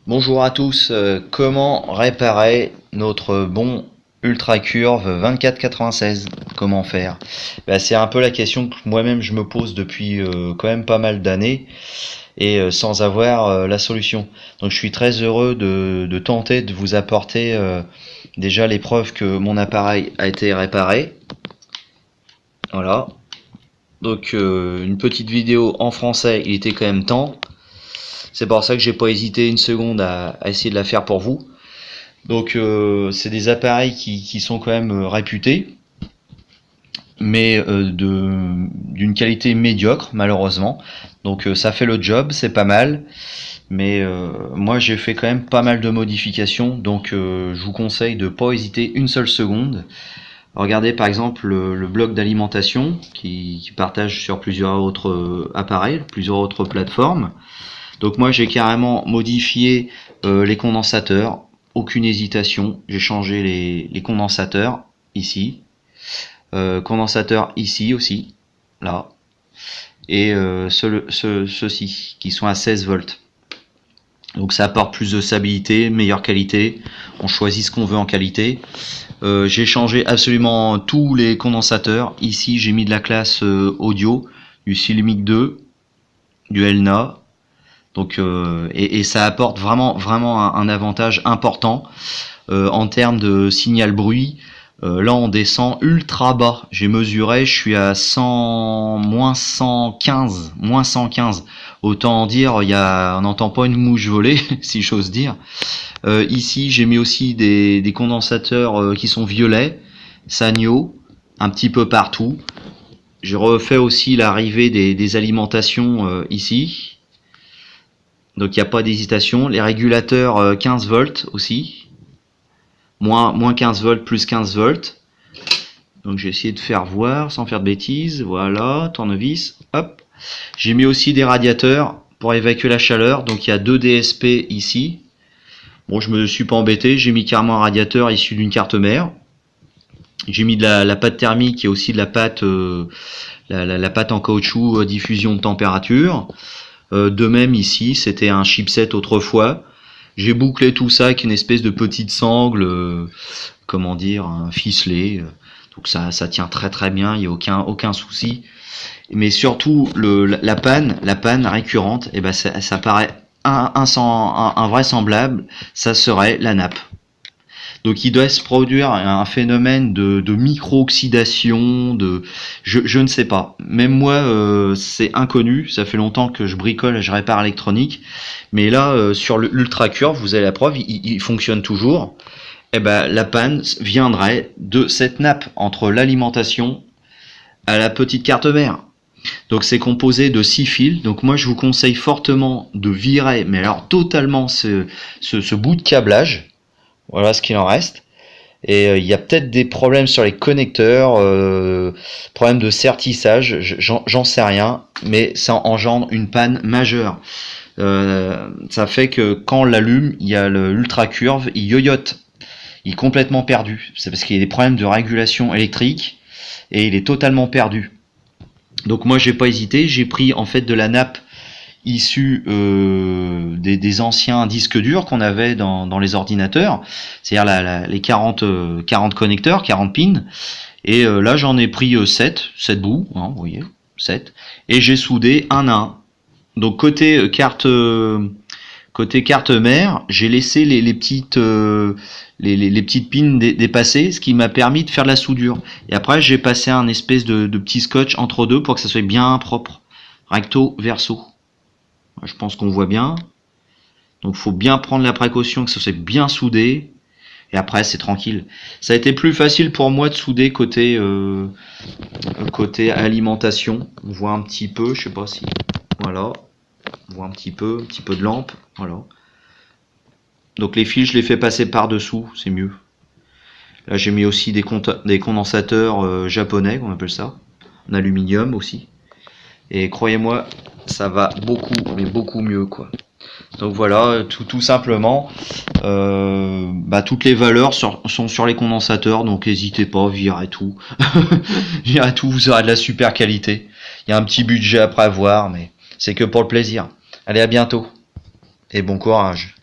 Bonjour à tous, comment réparer notre bon Ultra Curve 2496? Comment faire? C'est un peu la question que moi-même je me pose depuis quand même pas mal d'années et sans avoir la solution. Donc je suis très heureux de tenter de vous apporter déjà les preuves que mon appareil a été réparé. Voilà. Donc une petite vidéo en français, il était quand même temps. C'est pour ça que j'ai pas hésité une seconde à essayer de la faire pour vous. Donc c'est des appareils qui sont quand même réputés, mais d'une qualité médiocre malheureusement. Donc ça fait le job, c'est pas mal, mais moi j'ai fait quand même pas mal de modifications, donc je vous conseille de pas hésiter une seule seconde. Regardez par exemple le bloc d'alimentation qui partage sur plusieurs autres appareils, plusieurs autres plateformes. Donc moi j'ai carrément modifié les condensateurs, aucune hésitation, j'ai changé les condensateurs ici, condensateur ici aussi, là, et ceux-ci qui sont à 16 volts. Donc ça apporte plus de stabilité, meilleure qualité, on choisit ce qu'on veut en qualité. J'ai changé absolument tous les condensateurs, ici j'ai mis de la classe audio, du Silmic 2, du Elna. Donc et ça apporte vraiment un avantage important en termes de signal bruit. Là on descend ultra bas. J'ai mesuré, je suis à 100 moins 115. Autant dire, on n'entend pas une mouche voler, si j'ose dire. Ici j'ai mis aussi des condensateurs qui sont violets, Sanyo, un petit peu partout. J'ai refait aussi l'arrivée des alimentations ici. Donc il n'y a pas d'hésitation. Les régulateurs 15 volts aussi. Moins 15 volts, plus 15 volts. Donc j'ai essayé de faire voir sans faire de bêtises. Voilà, tournevis. Hop. J'ai mis aussi des radiateurs pour évacuer la chaleur. Donc il y a 2 DSP ici. Bon, je me suis pas embêté. J'ai mis carrément un radiateur issu d'une carte mère. J'ai mis de la pâte thermique et aussi de la pâte, la pâte en caoutchouc diffusion de température. De même ici, c'était un chipset autrefois. J'ai bouclé tout ça avec une espèce de petite sangle, comment dire, un ficelé. Donc ça tient très bien, il n'y a aucun souci. Mais surtout la panne récurrente, et ben ça paraît invraisemblable, ça serait la nappe. Donc il doit se produire un phénomène de micro-oxydation, je ne sais pas. Même moi, c'est inconnu, ça fait longtemps que je bricole et je répare l'électronique. Mais là, sur l'Ultra Curve, vous avez la preuve, il fonctionne toujours. Et ben, la panne viendrait de cette nappe entre l'alimentation à la petite carte mère. Donc c'est composé de 6 fils. Donc moi je vous conseille fortement de virer, mais alors totalement ce bout de câblage. Voilà ce qu'il en reste. Et il y a peut-être des problèmes sur les connecteurs, problèmes de sertissage, j'en sais rien, mais ça engendre une panne majeure. Ça fait que quand on l'allume, il y a l'Ultra Curve, il yoyote, il est complètement perdu. C'est parce qu'il y a des problèmes de régulation électrique et il est totalement perdu. Donc moi j'ai pas hésité, j'ai pris en fait de la nappe issus des anciens disques durs qu'on avait dans les ordinateurs, c'est-à-dire les 40 connecteurs, 40 pins, et là j'en ai pris 7 bouts, hein, vous voyez, 7, et j'ai soudé un à un. Donc côté carte mère, j'ai laissé les petites pins dépasser, ce qui m'a permis de faire de la soudure. Et après j'ai passé un espèce de petit scotch entre deux pour que ça soit bien propre, recto verso. Je pense qu'on voit bien. Donc il faut bien prendre la précaution que ça soit bien soudé. Et après c'est tranquille. Ça a été plus facile pour moi de souder côté alimentation. On voit un petit peu, je sais pas si. Voilà. On voit un petit peu de lampe. Voilà. Donc les fils je les fais passer par dessous, c'est mieux. Là j'ai mis aussi des condensateurs japonais, on appelle ça. En aluminium aussi. Et croyez-moi, ça va beaucoup mieux quoi. Donc voilà, tout simplement, toutes les valeurs sont sur les condensateurs, donc n'hésitez pas, virez tout. Virez tout, vous aurez de la super qualité. Il y a un petit budget à prévoir, mais c'est que pour le plaisir. Allez, à bientôt et bon courage.